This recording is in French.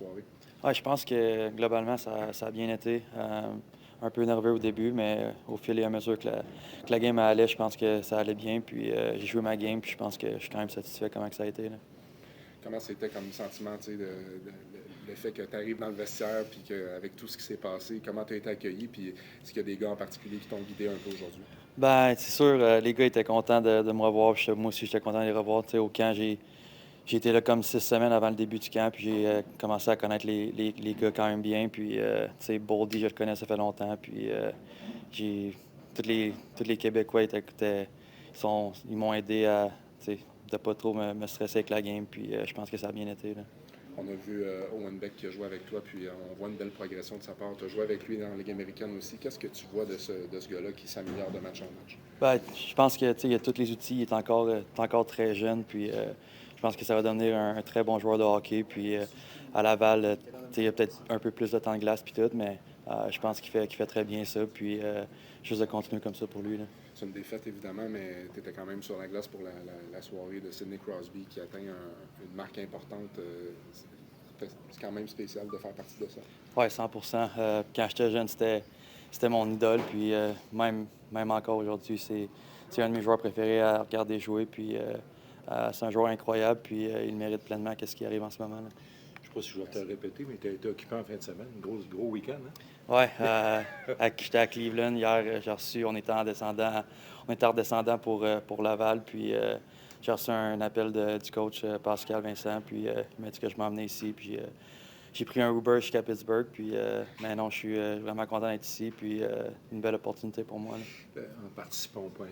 soirée? Ouais, je pense que globalement, ça a bien été. Un peu nerveux au début, mais au fil et à mesure que la game allait, je pense que ça allait bien. Puis j'ai joué ma game, puis je pense que je suis quand même satisfait comment que ça a été, là. Comment c'était comme sentiment, tu sais, le fait que tu arrives dans le vestiaire, puis qu'avec tout ce qui s'est passé, comment tu as été accueilli, puis est-ce qu'il y a des gars en particulier qui t'ont guidé un peu aujourd'hui? Ben, c'est sûr, les gars étaient contents de me revoir. Puis moi aussi, j'étais content de les revoir. Tu sais, au camp, j'ai été là comme 6 semaines avant le début du camp, puis j'ai commencé à connaître les gars quand même bien. Puis, tu sais, Boldy, je le connais, ça fait longtemps. Puis, j'ai tous les Québécois ils m'ont aidé à, tu sais, de pas trop me stresser avec la game. Puis, je pense que ça a bien été, là. On a vu Owen Beck qui a joué avec toi, puis on voit une belle progression de sa part. Tu as joué avec lui dans la Ligue américaine aussi. Qu'est-ce que tu vois de ce gars-là qui s'améliore de match en match? Ben, je pense que, tu sais, il a tous les outils. Il est encore très jeune. Puis, je pense que ça va devenir un très bon joueur de hockey. Puis, à Laval, tu sais, il a peut-être un peu plus de temps de glace puis tout, mais je pense qu'il fait très bien ça. Puis, juste de continuer comme ça pour lui, là. C'est une défaite, évidemment, mais tu étais quand même sur la glace pour la soirée de Sidney Crosby qui atteint une marque importante. C'est quand même spécial de faire partie de ça. Ouais, 100%. Quand j'étais jeune, c'était mon idole. Puis, même encore aujourd'hui, c'est un de mes joueurs préférés à regarder jouer. Puis, c'est un joueur incroyable. Puis, il mérite pleinement ce qui arrive en ce moment, là. Je ne sais pas si je dois te le répéter, mais tu as été occupé en fin de semaine. Gros week-end, hein? Ouais, j'étais à Cleveland hier, j'ai reçu, on était en redescendant pour Laval, puis j'ai reçu un appel du coach Pascal Vincent, puis il m'a dit que je m'emmenais ici, puis j'ai pris un Uber jusqu'à Pittsburgh, puis maintenant je suis vraiment content d'être ici, puis une belle opportunité pour moi, là. En participant au point